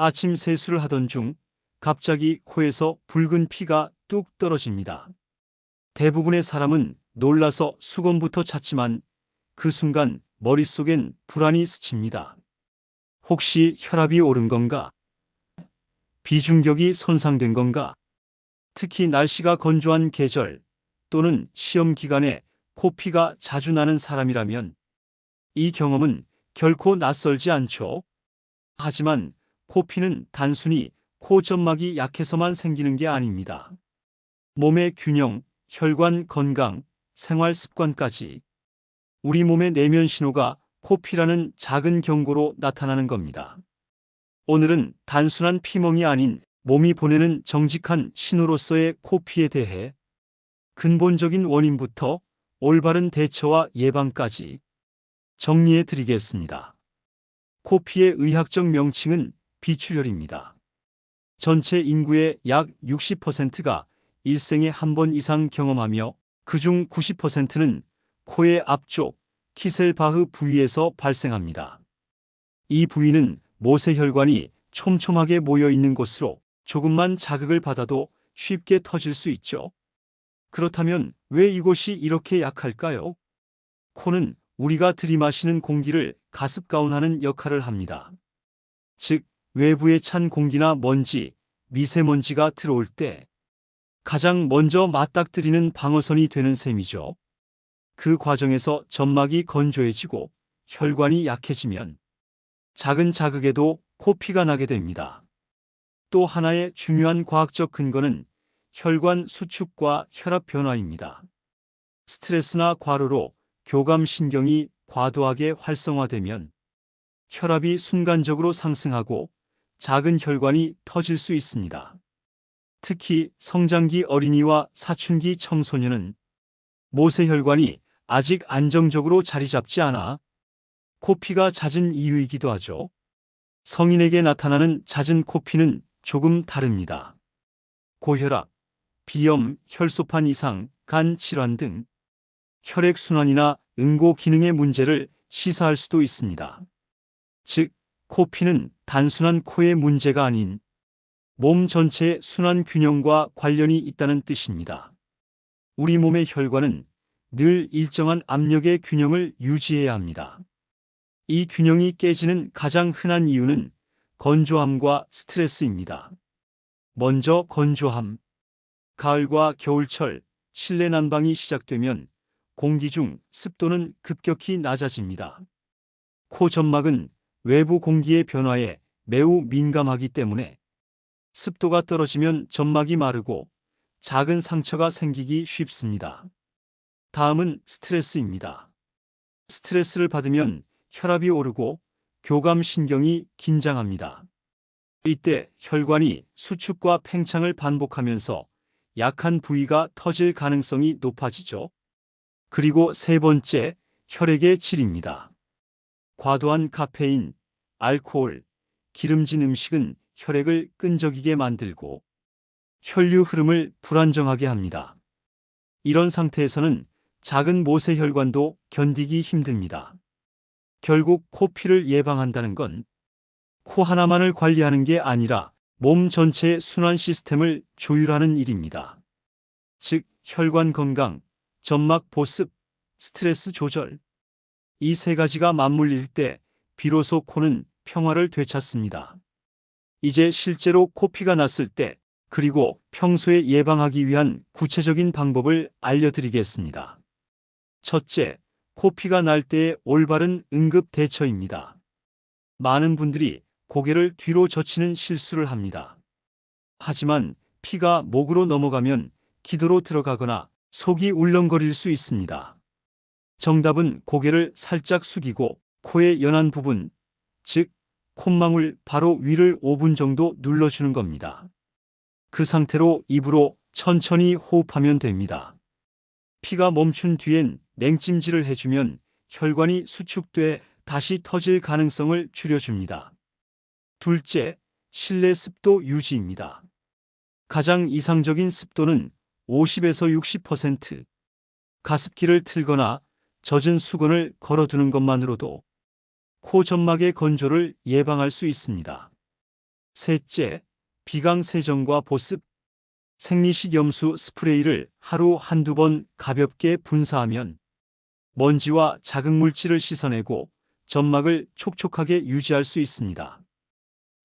아침 세수를 하던 중 갑자기 코에서 붉은 피가 뚝 떨어집니다. 대부분의 사람은 놀라서 수건부터 찾지만 그 순간 머릿속엔 불안이 스칩니다. 혹시 혈압이 오른 건가? 비중격이 손상된 건가? 특히 날씨가 건조한 계절 또는 시험 기간에 코피가 자주 나는 사람이라면 이 경험은 결코 낯설지 않죠. 하지만 코피는 단순히 코 점막이 약해서만 생기는 게 아닙니다. 몸의 균형, 혈관 건강, 생활 습관까지 우리 몸의 내면 신호가 코피라는 작은 경고로 나타나는 겁니다. 오늘은 단순한 피멍이 아닌 몸이 보내는 정직한 신호로서의 코피에 대해 근본적인 원인부터 올바른 대처와 예방까지 정리해 드리겠습니다. 코피의 의학적 명칭은 비출혈입니다. 전체 인구의 약 60%가 일생에 한 번 이상 경험하며 그중 90%는 코의 앞쪽 키셀바흐 부위에서 발생합니다. 이 부위는 모세혈관이 촘촘하게 모여 있는 곳으로 조금만 자극을 받아도 쉽게 터질 수 있죠. 그렇다면 왜 이곳이 이렇게 약할까요? 코는 우리가 들이마시는 공기를 가습가온하는 역할을 합니다. 즉, 외부의 찬 공기나 먼지, 미세먼지가 들어올 때 가장 먼저 맞닥뜨리는 방어선이 되는 셈이죠. 그 과정에서 점막이 건조해지고 혈관이 약해지면 작은 자극에도 코피가 나게 됩니다. 또 하나의 중요한 과학적 근거는 혈관 수축과 혈압 변화입니다. 스트레스나 과로로 교감신경이 과도하게 활성화되면 혈압이 순간적으로 상승하고 작은 혈관이 터질 수 있습니다. 특히 성장기 어린이와 사춘기 청소년은 모세혈관이 아직 안정적으로 자리 잡지 않아 코피가 잦은 이유이기도 하죠. 성인에게 나타나는 잦은 코피는 조금 다릅니다. 고혈압, 비염, 혈소판 이상, 간 질환 등 혈액순환이나 응고 기능의 문제를 시사할 수도 있습니다. 즉, 코피는 단순한 코의 문제가 아닌 몸 전체의 순환 균형과 관련이 있다는 뜻입니다. 우리 몸의 혈관은 늘 일정한 압력의 균형을 유지해야 합니다. 이 균형이 깨지는 가장 흔한 이유는 건조함과 스트레스입니다. 먼저 건조함. 가을과 겨울철, 실내 난방이 시작되면 공기 중 습도는 급격히 낮아집니다. 코 점막은 외부 공기의 변화에 매우 민감하기 때문에 습도가 떨어지면 점막이 마르고 작은 상처가 생기기 쉽습니다. 다음은 스트레스입니다. 스트레스를 받으면 혈압이 오르고 교감신경이 긴장합니다. 이때 혈관이 수축과 팽창을 반복하면서 약한 부위가 터질 가능성이 높아지죠. 그리고 세 번째, 혈액의 질입니다. 과도한 카페인, 알코올, 기름진 음식은 혈액을 끈적이게 만들고 혈류 흐름을 불안정하게 합니다. 이런 상태에서는 작은 모세혈관도 견디기 힘듭니다. 결국 코피를 예방한다는 건 코 하나만을 관리하는 게 아니라 몸 전체의 순환 시스템을 조율하는 일입니다. 즉, 혈관 건강, 점막 보습, 스트레스 조절. 이 세 가지가 맞물릴 때 비로소 코는 평화를 되찾습니다. 이제 실제로 코피가 났을 때, 그리고 평소에 예방하기 위한 구체적인 방법을 알려드리겠습니다. 첫째, 코피가 날 때의 올바른 응급 대처입니다. 많은 분들이 고개를 뒤로 젖히는 실수를 합니다. 하지만 피가 목으로 넘어가면 기도로 들어가거나 속이 울렁거릴 수 있습니다. 정답은 고개를 살짝 숙이고 코의 연한 부분, 즉 콧망울 바로 위를 5분 정도 눌러주는 겁니다. 그 상태로 입으로 천천히 호흡하면 됩니다. 피가 멈춘 뒤엔 냉찜질을 해주면 혈관이 수축돼 다시 터질 가능성을 줄여줍니다. 둘째, 실내 습도 유지입니다. 가장 이상적인 습도는 50에서 60%. 가습기를 틀거나 젖은 수건을 걸어두는 것만으로도 코 점막의 건조를 예방할 수 있습니다. 셋째, 비강 세정과 보습. 생리식 염수 스프레이를 하루 한두 번 가볍게 분사하면 먼지와 자극물질을 씻어내고 점막을 촉촉하게 유지할 수 있습니다.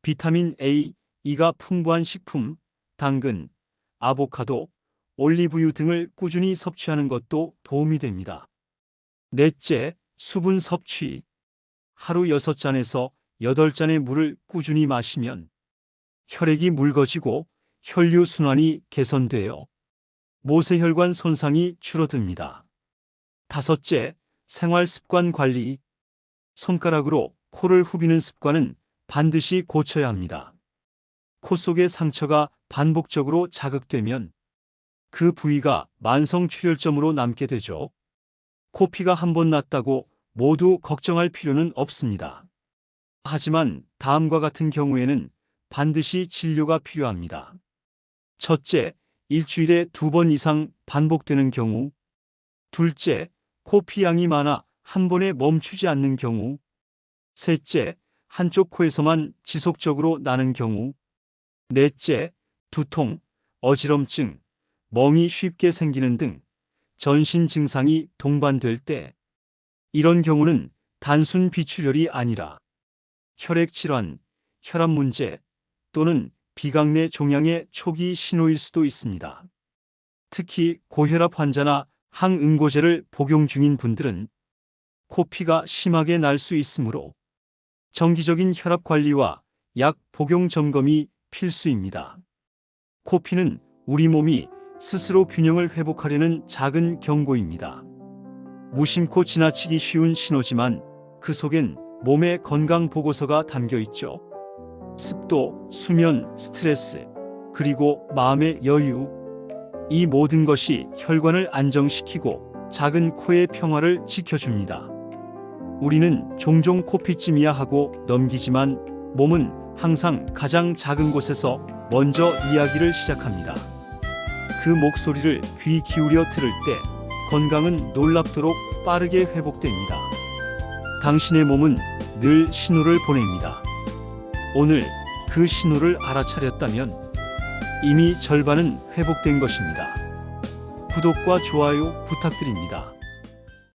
비타민 A, E가 풍부한 식품, 당근, 아보카도, 올리브유 등을 꾸준히 섭취하는 것도 도움이 됩니다. 넷째, 수분 섭취. 하루 6잔에서 8잔의 물을 꾸준히 마시면 혈액이 묽어지고 혈류순환이 개선되어 모세혈관 손상이 줄어듭니다. 다섯째, 생활습관 관리. 손가락으로 코를 후비는 습관은 반드시 고쳐야 합니다. 코 속의 상처가 반복적으로 자극되면 그 부위가 만성출혈점으로 남게 되죠. 코피가 한 번 났다고 모두 걱정할 필요는 없습니다. 하지만 다음과 같은 경우에는 반드시 진료가 필요합니다. 첫째, 일주일에 2번 이상 반복되는 경우. 둘째, 코피양이 많아 한 번에 멈추지 않는 경우. 셋째, 한쪽 코에서만 지속적으로 나는 경우. 넷째, 두통, 어지럼증, 멍이 쉽게 생기는 등 전신 증상이 동반될 때. 이런 경우는 단순 비출혈이 아니라 혈액질환, 혈압 문제 또는 비강내 종양의 초기 신호일 수도 있습니다. 특히 고혈압 환자나 항응고제를 복용 중인 분들은 코피가 심하게 날 수 있으므로 정기적인 혈압 관리와 약 복용 점검이 필수입니다. 코피는 우리 몸이 스스로 균형을 회복하려는 작은 경고입니다. 무심코 지나치기 쉬운 신호지만 그 속엔 몸의 건강 보고서가 담겨 있죠. 습도, 수면, 스트레스, 그리고 마음의 여유. 이 모든 것이 혈관을 안정시키고 작은 코의 평화를 지켜줍니다. 우리는 종종 코피쯤이야 하고 넘기지만 몸은 항상 가장 작은 곳에서 먼저 이야기를 시작합니다. 그 목소리를 귀 기울여 들을 때 건강은 놀랍도록 빠르게 회복됩니다. 당신의 몸은 늘 신호를 보냅니다. 오늘 그 신호를 알아차렸다면 이미 절반은 회복된 것입니다. 구독과 좋아요 부탁드립니다.